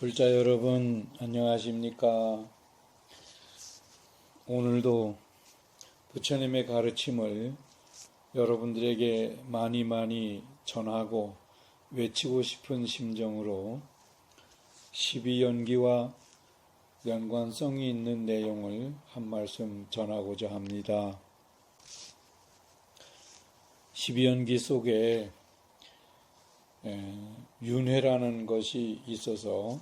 불자 여러분, 안녕하십니까? 오늘도 부처님의 가르침을 여러분들에게 많이 전하고 외치고 싶은 심정으로 12연기와 연관성이 있는 내용을 한 말씀 전하고자 합니다. 12연기 속에 윤회라는 것이 있어서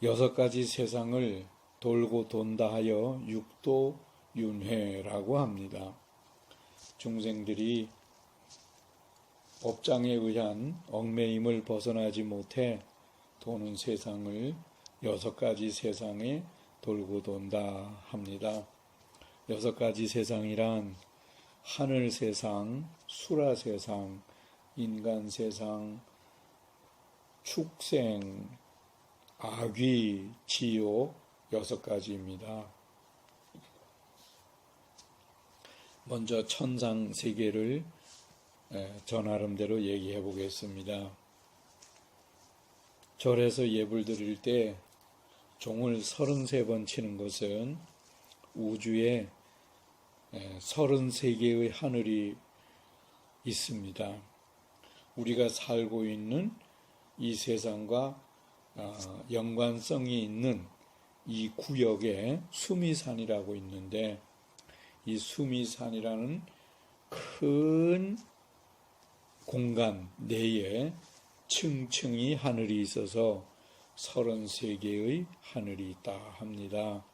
6가지 세상을 돌고 돈다 하여 육도윤회라고 합니다. 중생들이 업장에 의한 얽매임을 벗어나지 못해 도는 세상을 6가지 세상에 돌고 돈다 합니다. 6가지 세상이란 하늘 세상, 수라 세상, 인간 세상, 축생, 악귀, 지옥 6가지입니다. 먼저 천상 세계를 저 나름대로 얘기해 보겠습니다. 절에서 예불 드릴 때 종을 33번 치는 것은 우주에 33개의 하늘이 있습니다. 우리가 살고 있는 이 세상과 연관성이 있는 이 구역에 수미산이라고 있는데, 이 수미산이라는 큰 공간 내에 층층이 하늘이 있어서 33개의 하늘이 있다 합니다.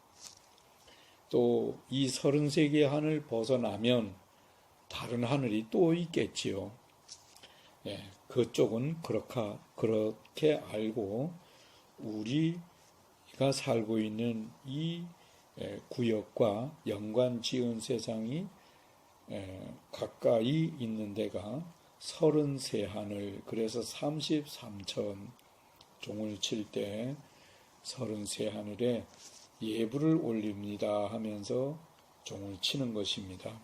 또 이 33개의 하늘 벗어나면 다른 하늘이 또 있겠지요. 그쪽은 그렇게 알고 우리가 살고 있는 이 구역과 연관 지은 세상이 가까이 있는 데가 33하늘, 그래서 33천 종을 칠 때 33하늘에 예불을 올립니다 하면서 종을 치는 것입니다.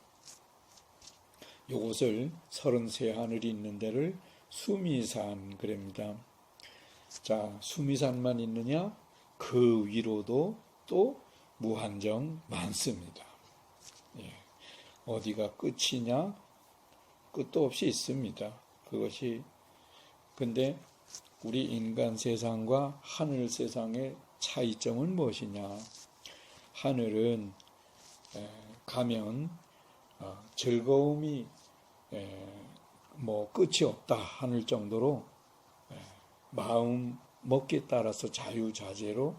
이것을 33하늘이 있는 데를 수미산 그럽니다. 자, 수미산만 있느냐? 그 위로도 또 무한정 많습니다. 어디가 끝이냐? 끝도 없이 있습니다. 그것이 근데 우리 인간 세상과 하늘 세상의 차이점은 무엇이냐? 하늘은 가면 즐거움이 끝이 없다 하늘 정도로 마음 먹기에 따라서 자유자재로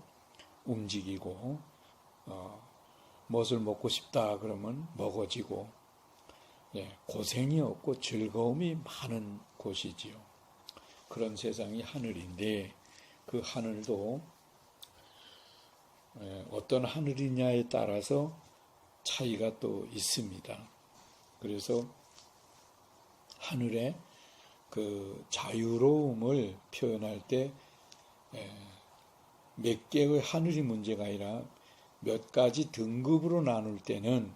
움직이고, 무엇을 먹고 싶다 그러면 먹어지고, 고생이 없고 즐거움이 많은 곳이지요. 그런 세상이 하늘인데, 그 하늘도 어떤 하늘이냐에 따라서 차이가 또 있습니다. 그래서 하늘의 그 자유로움을 표현할 때 몇 개의 하늘이 문제가 아니라 몇 가지 등급으로 나눌 때는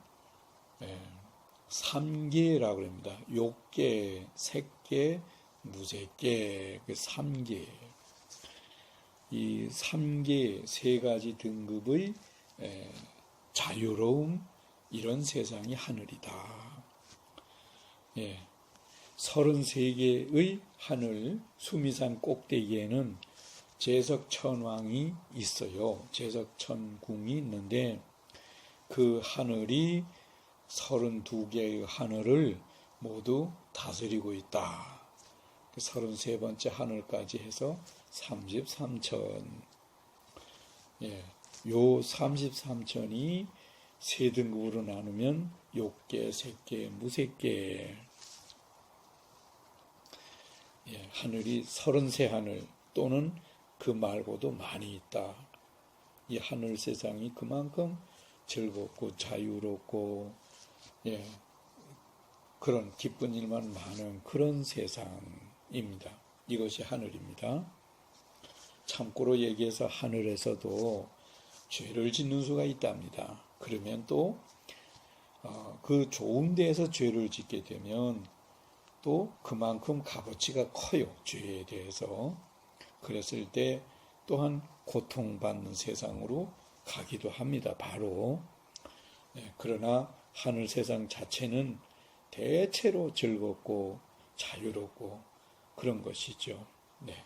3계라고 합니다. 욕계, 색계, 무색계, 3계. 이 3계, 3가지 등급의 자유로움, 이런 세상이 하늘이다. 33개의 하늘, 수미산 꼭대기에는 제석천왕이 있어요. 제석천궁이 있는데, 그 하늘이 32개의 하늘을 모두 다스리고 있다. 33번째 하늘까지 해서 33천. 요 33천이 3등급으로 나누면 욕계, 색계, 무색계. 하늘이 33하늘 또는 그 말고도 많이 있다. 이 하늘 세상이 그만큼 즐겁고 자유롭고 그런 기쁜 일만 많은 그런 세상입니다. 이것이 하늘입니다. 참고로 얘기해서 하늘에서도 죄를 짓는 수가 있답니다. 그러면 또 그 좋은 데에서 죄를 짓게 되면 또 그만큼 값어치가 커요. 죄에 대해서. 그랬을 때 또한 고통받는 세상으로 가기도 합니다. 바로. 그러나 하늘 세상 자체는 대체로 즐겁고 자유롭고 그런 것이죠. 네.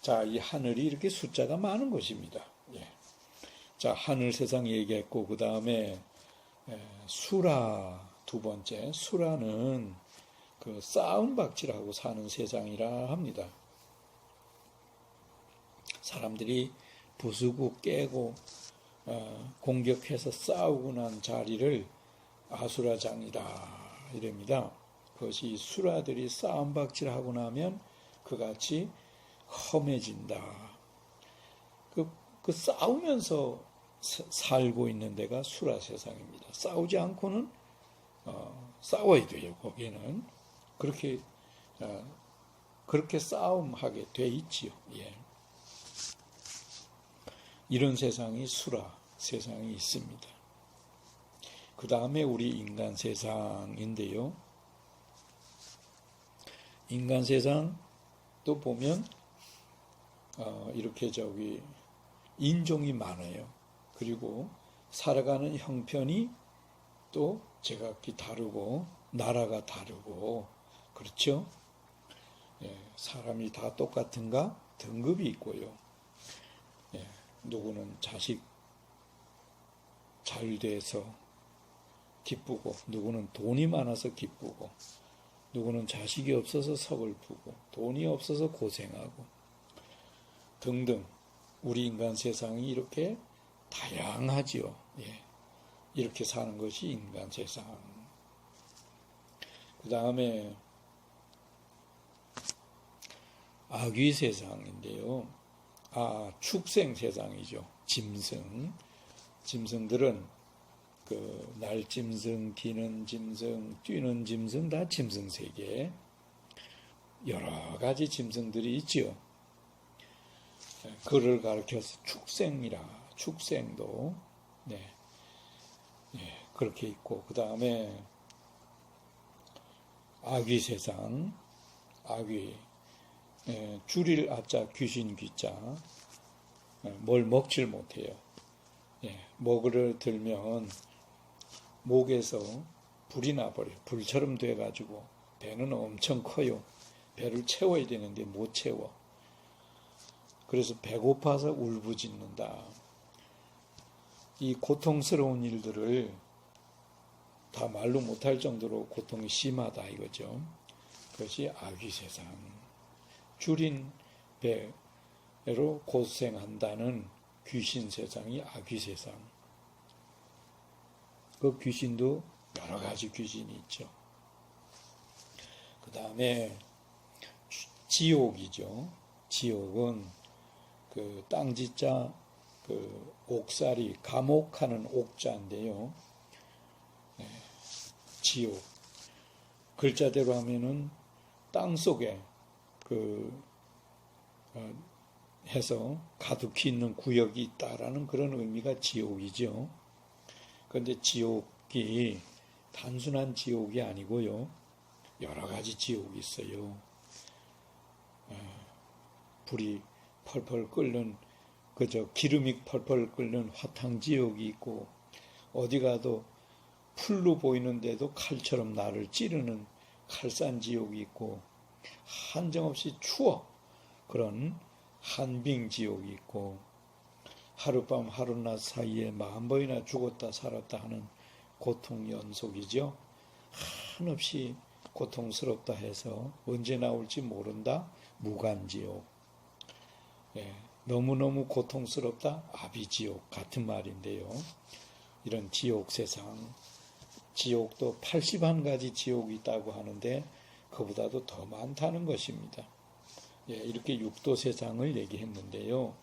자, 이 하늘이 이렇게 숫자가 많은 것입니다. 예. 자, 하늘 세상 얘기했고, 그 다음에 수라, 두 번째. 수라는 그 싸움박질하고 사는 세상이라 합니다. 사람들이 부수고 깨고 공격해서 싸우고 난 자리를 아수라장이다 이랍니다. 그것이 수라들이 싸움박질하고 나면 그같이 험해진다. 그 싸우면서 살고 있는 데가 수라 세상입니다. 싸우지 않고는 싸워야 돼요. 거기는 그렇게 싸움하게 돼 있지요. 예. 이런 세상이 수라 세상이 있습니다. 그 다음에 우리 인간 세상인데요. 인간 세상 또 보면 이렇게 인종이 많아요. 그리고 살아가는 형편이 또 제각기 다르고 나라가 다르고 그렇죠? 예, 사람이 다 똑같은가? 등급이 있고요. 예, 누구는 자식 잘 돼서 기쁘고 누구는 돈이 많아서 기쁘고 누구는 자식이 없어서 서글프고 돈이 없어서 고생하고 등등 우리 인간 세상이 이렇게 다양하지요. 예. 이렇게 사는 것이 인간 세상. 그 다음에 아귀 세상인데요. 축생 세상이죠. 짐승들은 날짐승, 기는 짐승, 뛰는 짐승 다 짐승 세계. 여러 가지 짐승들이 있지요. 그를 가르쳐서 축생도 그렇게 있고 그 다음에 아귀 세상, 아귀 줄일 아자 귀신 귀자 뭘 먹질 못해요. 먹을 들면 목에서 불이 나버려요. 불처럼 돼가지고 배는 엄청 커요. 배를 채워야 되는데 못 채워. 그래서 배고파서 울부짖는다. 이 고통스러운 일들을 다 말로 못할 정도로 고통이 심하다 이거죠. 그것이 아귀 세상. 줄인 배로 고생한다는 귀신 세상이 아귀 세상. 그 귀신도 여러 가지 귀신이 있죠. 그 다음에 지옥이죠. 지옥은 땅지자 옥살이 감옥하는 옥자인데요. 지옥 글자대로 하면은 땅 속에 해서 가득히 있는 구역이 있다라는 그런 의미가 지옥이죠. 그런데 지옥이 단순한 지옥이 아니고요. 여러 가지 지옥이 있어요. 불이 펄펄 끓는 기름이 펄펄 끓는 화탕 지옥이 있고 어디 가도 풀로 보이는데도 칼처럼 나를 찌르는 칼산 지옥이 있고 한정없이 추워 그런 한빙 지옥이 있고 하룻밤 하룻낮 사이에 10,000번이나 죽었다 살았다 하는 고통 연속이죠. 한없이 고통스럽다 해서 언제 나올지 모른다 무간지옥. 너무너무 고통스럽다 아비지옥 같은 말인데요. 이런 지옥 세상, 지옥도 81가지 지옥이 있다고 하는데 그보다도 더 많다는 것입니다. 이렇게 육도 세상을 얘기했는데요.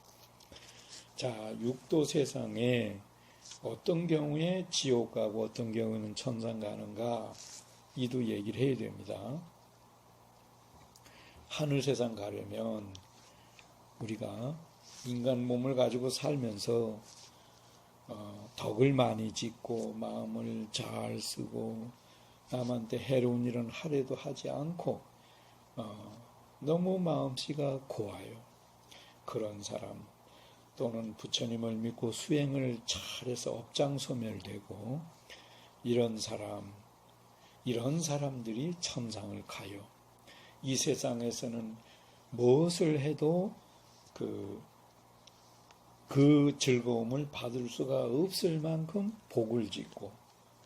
자, 육도 세상에 어떤 경우에 지옥 가고 어떤 경우에는 천상 가는가 이도 얘기를 해야 됩니다. 하늘 세상 가려면 우리가 인간 몸을 가지고 살면서 덕을 많이 짓고 마음을 잘 쓰고 남한테 해로운 일은 하려도 하지 않고 너무 마음씨가 고와요. 그런 사람, 또는 부처님을 믿고 수행을 잘해서 업장소멸되고 이런 사람들이 천상을 가요. 이 세상에서는 무엇을 해도 그 즐거움을 받을 수가 없을 만큼 복을 짓고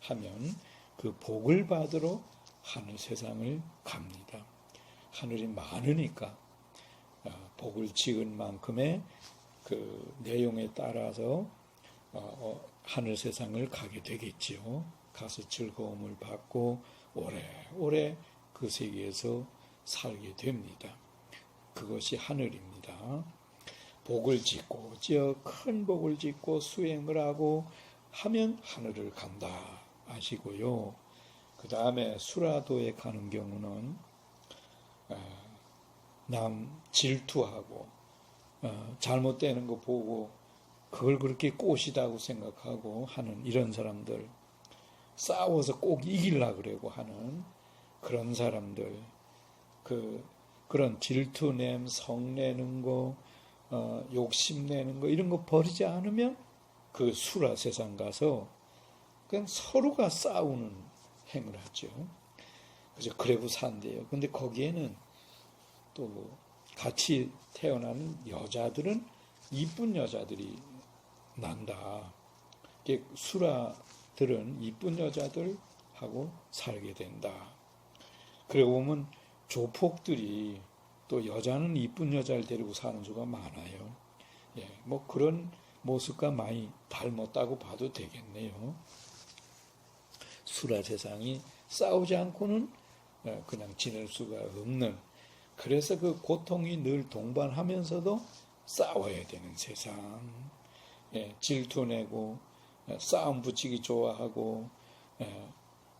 하면 그 복을 받으러 하늘 세상을 갑니다. 하늘이 많으니까 복을 지은 만큼의 그 내용에 따라서 하늘 세상을 가게 되겠지요. 가서 즐거움을 받고 오래오래 그 세계에서 살게 됩니다. 그것이 하늘입니다. 복을 짓고 큰 복을 짓고 수행을 하고 하면 하늘을 간다 아시고요. 그 다음에 수라도에 가는 경우는 남 질투하고 잘못되는 거 보고 그걸 그렇게 꽃이라고 생각하고 하는 이런 사람들, 싸워서 꼭 이기려고 그러고 하는 그런 사람들, 그런 질투냄, 성내는 거, 욕심내는 거 이런 거 버리지 않으면 그 수라 세상 가서 그냥 서로가 싸우는 행을 하죠. 그래서 그러고 산대요. 근데 거기에는 또 같이 태어나는 여자들은 이쁜 여자들이 난다. 수라들은 이쁜 여자들하고 살게 된다. 그러고 보면 조폭들이 또 여자는 이쁜 여자를 데리고 사는 수가 많아요. 예, 뭐 그런 모습과 많이 닮았다고 봐도 되겠네요. 수라 세상이 싸우지 않고는 그냥 지낼 수가 없는, 그래서 그 고통이 늘 동반하면서도 싸워야 되는 세상. 예, 질투내고 싸움 붙이기 좋아하고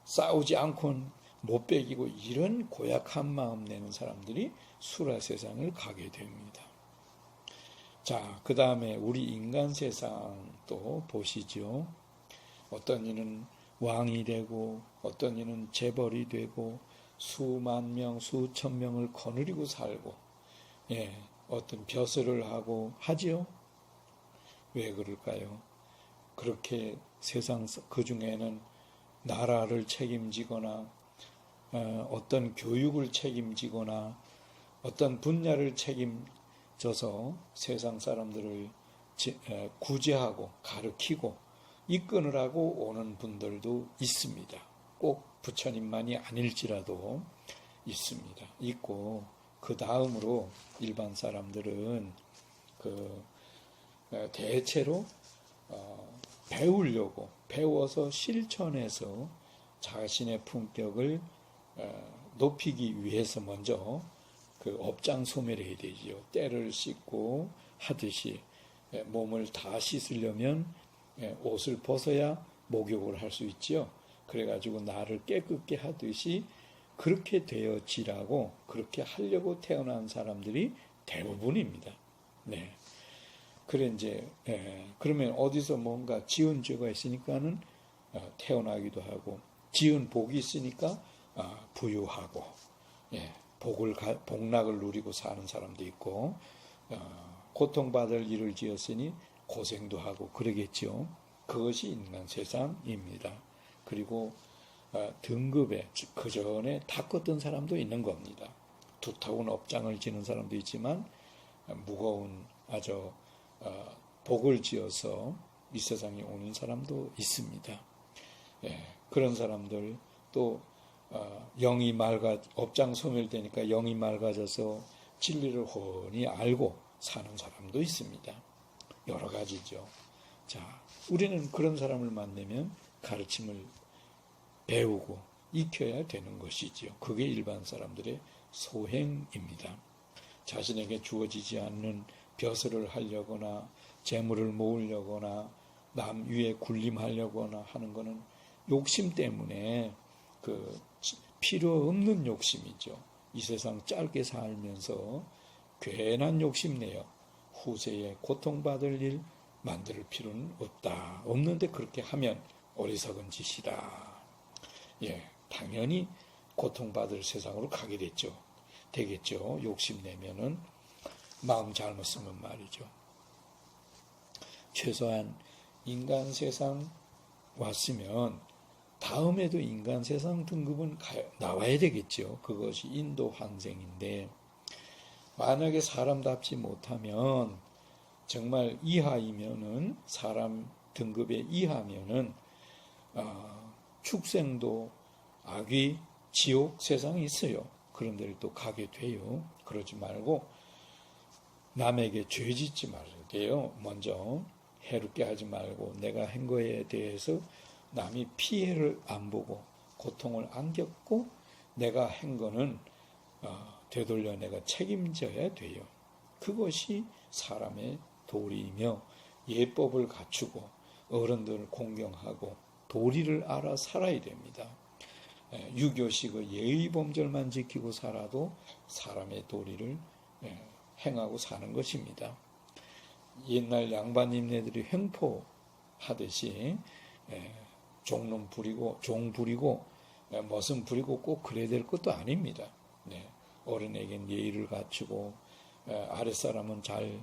싸우지 않고는 못 배기고 이런 고약한 마음 내는 사람들이 수라 세상을 가게 됩니다. 자, 그 다음에 우리 인간 세상 또 보시죠. 어떤 이는 왕이 되고 어떤 이는 재벌이 되고 수만 명, 수천 명을 거느리고 살고 어떤 벼슬을 하고 하지요. 왜 그럴까요? 그렇게 세상 그 중에는 나라를 책임지거나 어떤 교육을 책임지거나 어떤 분야를 책임져서 세상 사람들을 구제하고 가르치고 이끄느라고 오는 분들도 있습니다. 꼭 부처님만이 아닐지라도 있습니다. 있고 그 다음으로 일반 사람들은 대체로 배우려고 배워서 실천해서 자신의 품격을 높이기 위해서 먼저 그 업장 소멸해야 되지요. 때를 씻고 하듯이 몸을 다 씻으려면 옷을 벗어야 목욕을 할 수 있지요. 그래가지고 나를 깨끗게 하듯이 그렇게 되어지라고 그렇게 하려고 태어난 사람들이 대부분입니다. 네. 그래 이제 그러면 어디서 뭔가 지은 죄가 있으니까는 태어나기도 하고 지은 복이 있으니까 부유하고 복락을 누리고 사는 사람도 있고 고통받을 일을 지었으니 고생도 하고 그러겠죠. 그것이 인간 세상입니다. 그리고 등급에 그 전에 닦았던 사람도 있는 겁니다. 두터운 업장을 지는 사람도 있지만 무거운 아주 복을 지어서 이 세상에 오는 사람도 있습니다. 그런 사람들 또 영이 업장 소멸되니까 영이 맑아져서 진리를 훤히 알고 사는 사람도 있습니다. 여러 가지죠. 자, 우리는 그런 사람을 만나면 가르침을 배우고 익혀야 되는 것이지요. 그게 일반 사람들의 소행입니다. 자신에게 주어지지 않는 벼슬을 하려거나 재물을 모으려거나 남 위에 군림하려거나 하는 것은 욕심 때문에 필요 없는 욕심이죠. 이 세상 짧게 살면서 괜한 욕심내요. 후세에 고통받을 일 만들 필요는 없다. 없는데 그렇게 하면 어리석은 짓이다. 당연히 고통받을 세상으로 가게 되겠죠. 욕심내면은 마음 잘못 쓰면 말이죠. 최소한 인간 세상 왔으면 다음에도 인간 세상 등급은 나와야 되겠죠. 그것이 인도 환생인데 만약에 사람답지 못하면 정말 이하이면은 사람 등급의 이하면은 축생도 악귀 지옥 세상이 있어요. 그런 데를 또 가게 돼요. 그러지 말고 남에게 죄 짓지 말게요. 먼저 해롭게 하지 말고 내가 한 거에 대해서 남이 피해를 안 보고 고통을 안 겪고 내가 한 거는 되돌려 내가 책임져야 돼요. 그것이 사람의 도리이며 예법을 갖추고 어른들을 공경하고 도리를 알아 살아야 됩니다. 유교식의 예의범절만 지키고 살아도 사람의 도리를 행하고 사는 것입니다. 옛날 양반님네들이 횡포하듯이 종놈 부리고 종 부리고 머슴 부리고 꼭 그래야 될 것도 아닙니다. 어른에겐 예의를 갖추고 아랫사람은 잘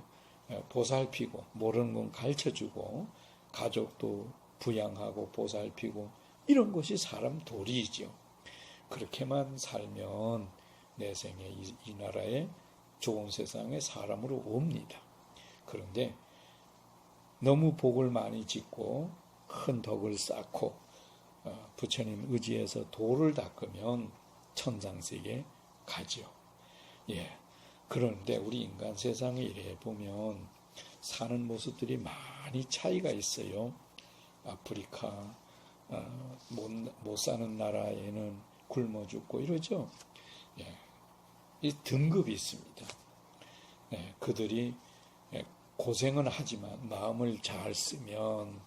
보살피고 모르는 건 가르쳐주고 가족도 부양하고 보살피고 이런 것이 사람 도리이죠. 그렇게만 살면 내 생에 이 나라에 좋은 세상에 사람으로 옵니다. 그런데 너무 복을 많이 짓고 큰 덕을 쌓고 부처님 의지해서 도를 닦으면 천상세계 가죠. 그런데 우리 인간 세상에 이래 보면 사는 모습들이 많이 차이가 있어요. 아프리카 못 사는 나라에는 굶어 죽고 이러죠. 이 등급이 있습니다. 그들이 고생은 하지만 마음을 잘 쓰면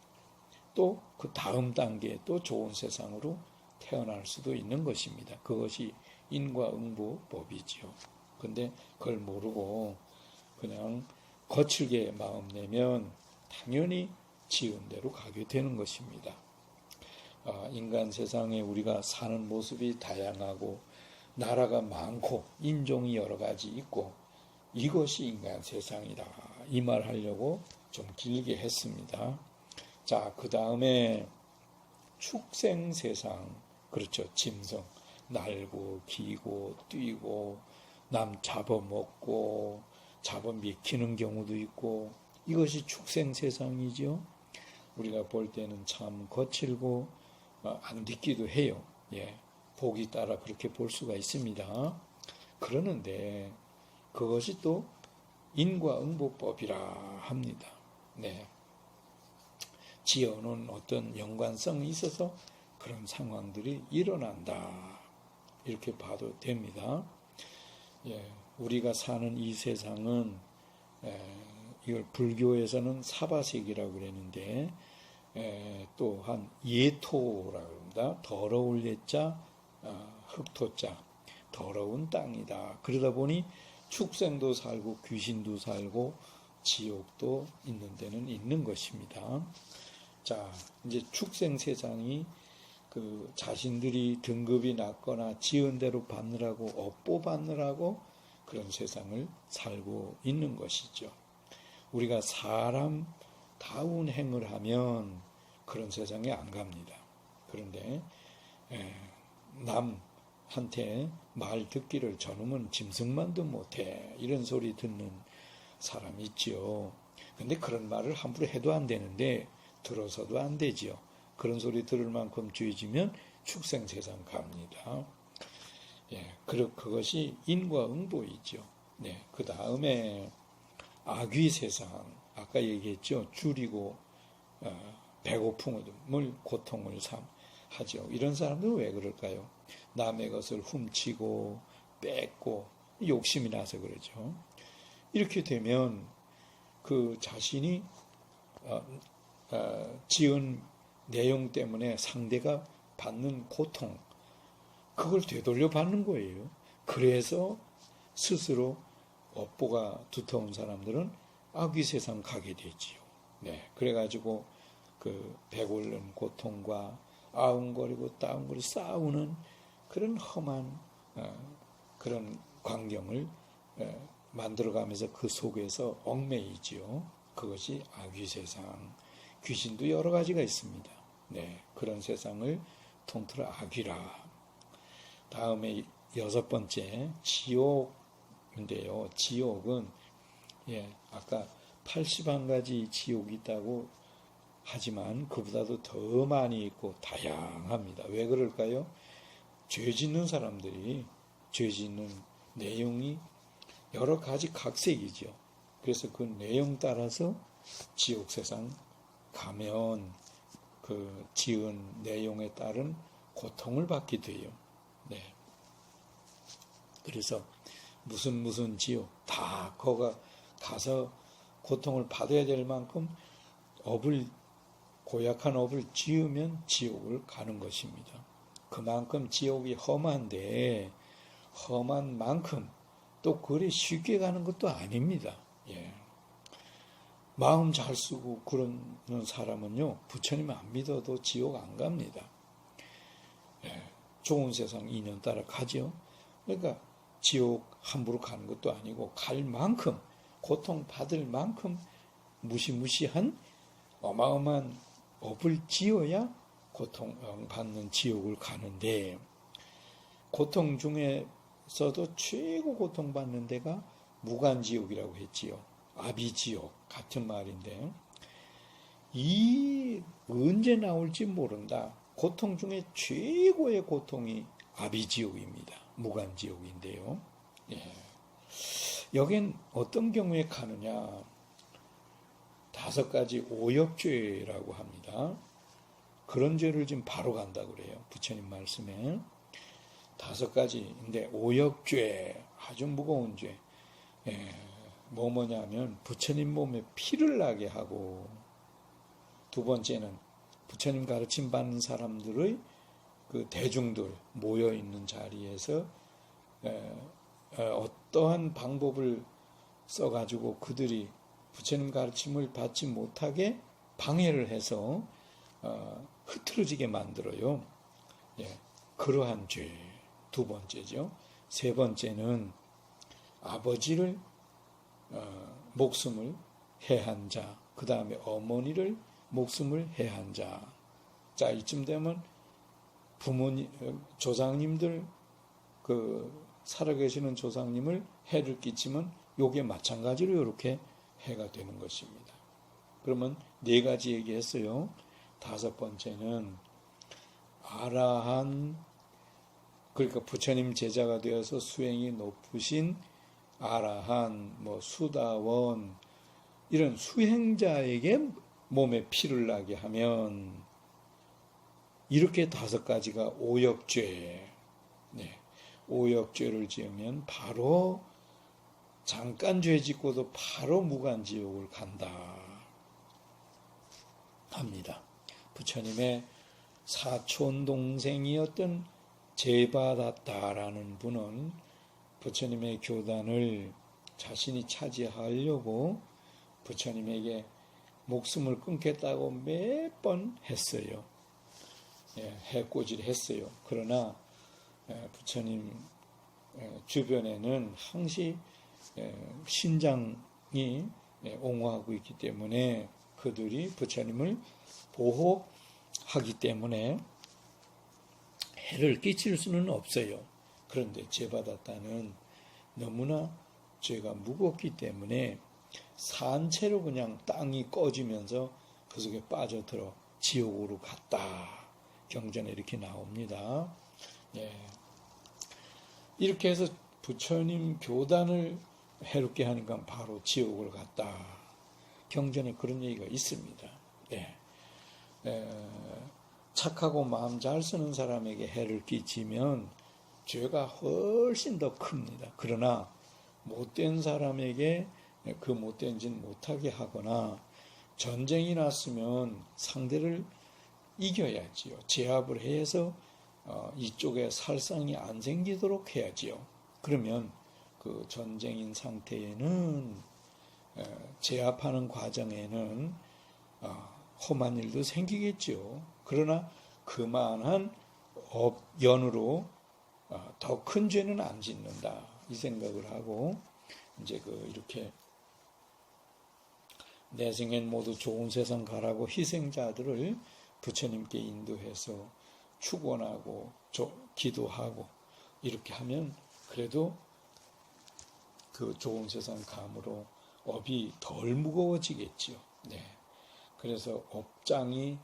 또 그 다음 단계에 또 좋은 세상으로 태어날 수도 있는 것입니다. 그것이 인과응보법이지요. 근데 그걸 모르고 그냥 거칠게 마음 내면 당연히 지은 대로 가게 되는 것입니다. 인간 세상에 우리가 사는 모습이 다양하고 나라가 많고 인종이 여러 가지 있고 이것이 인간 세상이다. 이 말 하려고 좀 길게 했습니다. 자, 그 다음에 축생 세상, 그렇죠. 짐승, 날고, 기고, 뛰고, 남 잡아먹고, 잡아미키는 경우도 있고, 이것이 축생 세상이죠. 우리가 볼 때는 참 거칠고, 안 믿기도 해요. 복이 따라 그렇게 볼 수가 있습니다. 그러는데, 그것이 또 인과응보법이라 합니다. 지어놓은 어떤 연관성이 있어서 그런 상황들이 일어난다. 이렇게 봐도 됩니다. 우리가 사는 이 세상은 이걸 불교에서는 사바색이라고 그랬는데 또한 예토라고 합니다. 더러울 예자, 흑토자, 더러운 땅이다. 그러다 보니 축생도 살고 귀신도 살고 지옥도 있는 데는 있는 것입니다. 자, 이제 축생 세상이 그 자신들이 등급이 낮거나 지은 대로 받느라고 업보 받느라고 그런 세상을 살고 있는 것이죠. 우리가 사람다운 행을 하면 그런 세상에 안 갑니다. 그런데 남한테 말 듣기를 저놈은 짐승만도 못해 이런 소리 듣는 사람 있죠. 근데 그런 말을 함부로 해도 안 되는데 들어서도 안 되지요. 그런 소리 들을 만큼 죄지면 축생 세상 갑니다. 그것이 인과응보이죠. 그 다음에 악귀 세상, 아까 얘기했죠. 줄이고 배고픔을 고통을 하죠. 이런 사람들은 왜 그럴까요? 남의 것을 훔치고 뺏고 욕심이 나서 그러죠. 이렇게 되면 그 자신이 지은 내용 때문에 상대가 받는 고통, 그걸 되돌려 받는 거예요. 그래서 스스로 업보가 두터운 사람들은 악귀 세상 가게 되지요. 그래가지고 그 배고른 고통과 아웅거리고 따웅거리고 싸우는 그런 험한 그런 광경을 만들어가면서 그 속에서 얽매이지요. 그것이 악의 세상. 귀신도 여러 가지가 있습니다. 네, 그런 세상을 통틀어 악이라. 다음에 6번째 지옥인데요. 지옥은 아까 81가지 지옥이 있다고 하지만 그보다도 더 많이 있고 다양합니다. 왜 그럴까요? 죄 짓는 사람들이 죄 짓는 내용이 여러 가지 각색이죠. 그래서 그 내용 따라서 지옥 세상 가면 그 지은 내용에 따른 고통을 받게 돼요. 네. 그래서 무슨 지옥 다 거가 가서 고통을 받아야 될 만큼 고약한 업을 지으면 지옥을 가는 것입니다. 그만큼 지옥이 험한데 험한 만큼 또 그리 쉽게 가는 것도 아닙니다. 마음 잘 쓰고 그러는 사람은요, 부처님 안 믿어도 지옥 안 갑니다. 좋은 세상 인연 따라 가죠. 그러니까 지옥 함부로 가는 것도 아니고 갈 만큼 고통 받을 만큼 무시무시한 어마어마한 업을 지어야 고통받는 지옥을 가는데, 고통 중에서도 최고 고통받는 데가 무간지옥이라고 했지요. 아비지옥 같은 말인데, 이 언제 나올지 모른다. 고통 중에 최고의 고통이 아비지옥입니다. 무간지옥인데요. 여긴 어떤 경우에 가느냐? 5가지 오역죄라고 합니다. 그런 죄를 지금 바로 간다고 그래요. 부처님 말씀에 5가지인데 오역죄, 아주 무거운 죄. 뭐냐면 부처님 몸에 피를 나게 하고, 2번째는 부처님 가르침 받는 사람들의 그 대중들 모여 있는 자리에서 어떠한 방법을 써가지고 그들이 부처님 가르침을 받지 못하게 방해를 해서 흐트러지게 만들어요. 그러한 죄 2번째죠. 3번째는 아버지를 목숨을 해한 자, 그 다음에 어머니를 목숨을 해한 자. 자, 이쯤 되면 부모님, 조상님들, 살아계시는 조상님을 해를 끼치면 요게 마찬가지로 이렇게 해가 되는 것입니다. 그러면 4가지 얘기했어요. 5번째는 아라한, 그러니까 부처님 제자가 되어서 수행이 높으신 아라한, 수다원, 이런 수행자에게 몸에 피를 나게 하면, 이렇게 5가지가 오역죄. 오역죄를 지으면 바로 잠깐 죄 짓고도 바로 무간지옥을 간다 합니다. 부처님의 사촌 동생이었던 제바다타라는 분은 부처님의 교단을 자신이 차지하려고 부처님에게 목숨을 끊겠다고 몇 번 했어요. 해꼬지를 했어요. 그러나 부처님 주변에는 항시 신장이 옹호하고 있기 때문에 그들이 부처님을 보호하기 때문에 해를 끼칠 수는 없어요. 그런데 제바다타는 너무나 죄가 무겁기 때문에 산채로 그냥 땅이 꺼지면서 그 속에 빠져들어 지옥으로 갔다. 경전에 이렇게 나옵니다. 이렇게 해서 부처님 교단을 해롭게 하니까 바로 지옥을 갔다. 경전에 그런 얘기가 있습니다. 착하고 마음 잘 쓰는 사람에게 해를 끼치면 죄가 훨씬 더 큽니다. 그러나 못된 사람에게 그 못된 짓 못하게 하거나 전쟁이 났으면 상대를 이겨야지요. 제압을 해서 이쪽에 살상이 안 생기도록 해야지요. 그러면 그 전쟁인 상태에는 제압하는 과정에는 험한 일도 생기겠죠. 그러나 그만한 연으로 더 큰 죄는 안 짓는다. 이 생각을 하고 이제 이렇게 내생엔 모두 좋은 세상 가라고 희생자들을 부처님께 인도해서 축원하고 기도하고 이렇게 하면 그래도 그 좋은 세상 감으로 업이 덜 무거워지겠지요. 네. 그래서 업장이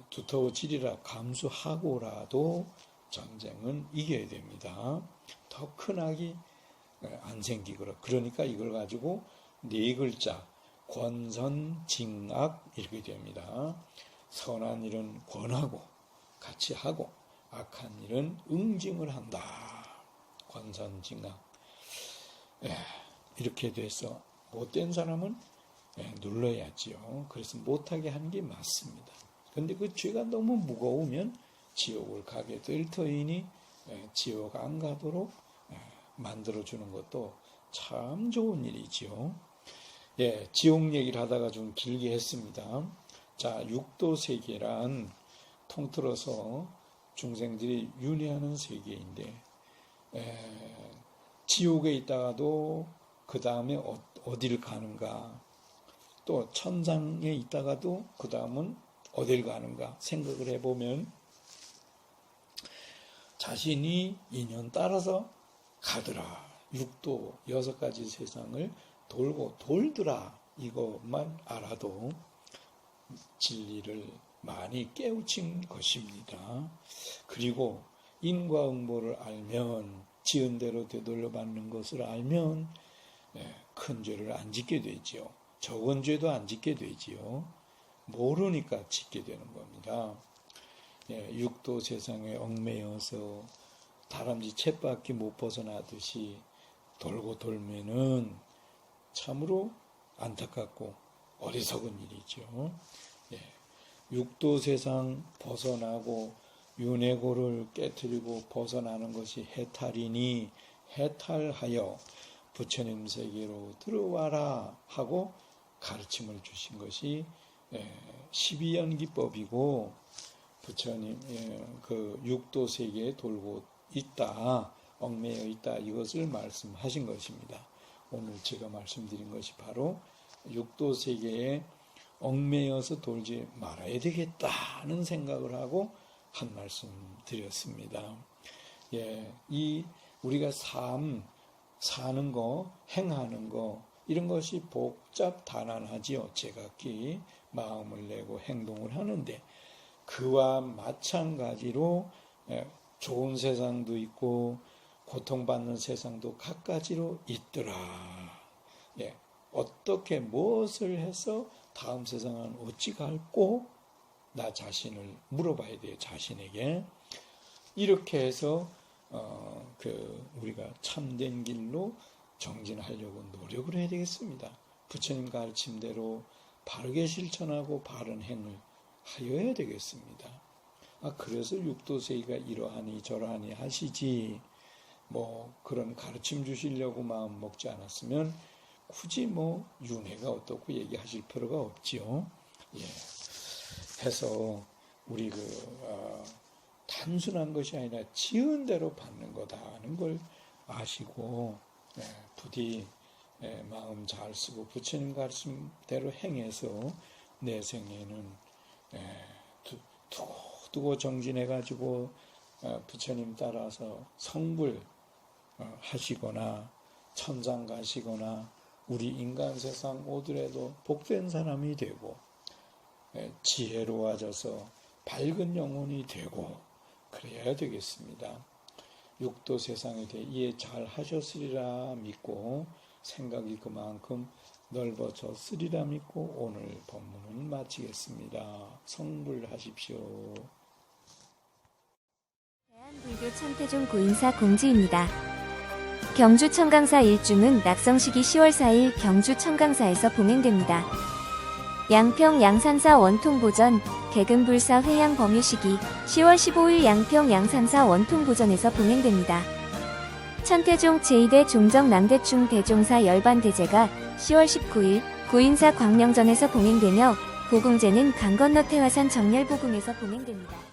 두터워지리라 감수하고라도 전쟁은 이겨야 됩니다. 더 큰 악이 안 생기거라. 그러니까 이걸 가지고 네 글자 권선징악 이렇게 됩니다. 선한 일은 권하고 같이 하고 악한 일은 응징을 한다. 권선징악. 이렇게 돼서 못된 사람은 눌러야지요. 그래서 못하게 한 게 맞습니다. 근데 그 죄가 너무 무거우면 지옥을 가게 될 터이니 지옥 안 가도록 만들어주는 것도 참 좋은 일이지요. 지옥 얘기를 하다가 좀 길게 했습니다. 자, 육도 세계란 통틀어서 중생들이 윤회하는 세계인데 지옥에 있다가도 그 다음에 어디를 가는가, 또 천상에 있다가도 그 다음은 어딜 가는가 생각을 해보면 자신이 인연 따라서 가더라. 육도 6가지 세상을 돌고 돌더라. 이것만 알아도 진리를 많이 깨우친 것입니다. 그리고 인과응보를 알면, 지은 대로 되돌려 받는 것을 알면 큰 죄를 안 짓게 되지요. 적은 죄도 안 짓게 되지요. 모르니까 짓게 되는 겁니다. 육도 세상에 얽매여서 다람쥐 쳇바퀴 못 벗어나듯이 돌고 돌면은 참으로 안타깝고 어리석은 일이죠. 육도 세상 벗어나고 윤회고를 깨트리고 벗어나는 것이 해탈이니 해탈하여 부처님 세계로 들어와라 하고 가르침을 주신 것이 12연기법이고 부처님 그 육도 세계에 돌고 있다, 얽매여 있다, 이것을 말씀하신 것입니다. 오늘 제가 말씀드린 것이 바로 육도 세계에 얽매여서 돌지 말아야 되겠다는 생각을 하고 한 말씀 드렸습니다. 이 우리가 사는 거, 행하는 거, 이런 것이 복잡단안하지요. 제각기 마음을 내고 행동을 하는데 그와 마찬가지로 좋은 세상도 있고 고통받는 세상도 갖가지로 있더라. 어떻게 무엇을 해서 다음 세상은 어찌 갈꼬? 나 자신을 물어봐야 돼요. 자신에게. 이렇게 해서 우리가 참된 길로 정진하려고 노력을 해야 되겠습니다. 부처님 가르침대로 바르게 실천하고 바른 행을 하여야 되겠습니다. 그래서 육도세계가 이러하니 저러하니 하시지, 그런 가르침 주시려고 마음 먹지 않았으면 굳이 윤회가 어떻고 얘기하실 필요가 없지요. 해서 우리 단순한 것이 아니라 지은 대로 받는 거다 하는 걸 아시고 부디 마음 잘 쓰고 부처님 가르침대로 행해서 내 생에는 두고 정진해가지고 부처님 따라서 성불 하시거나 천상 가시거나 우리 인간 세상 오더라도 복된 사람이 되고 지혜로워져서 밝은 영혼이 되고 그래야 되겠습니다. 육도 세상에 대해 이해 잘 하셨으리라 믿고 생각이 그만큼 넓어졌으리라 믿고 오늘 법문은 마치겠습니다. 성불하십시오. 대한불교 천태종 고인사 공지입니다. 경주 청강사 일중은 낙성식이 10월 4일 경주 청강사에서 봉행됩니다. 양평 양산사 원통보전, 개근불사 회양 법유식이 10월 15일 양평 양산사 원통보전에서 봉행됩니다. 천태종 제2대 종정 남대충 대종사 열반대제가 10월 19일 고인사 광명전에서 봉행되며 보궁제는 강 건너 태화산 정렬보궁에서 봉행됩니다.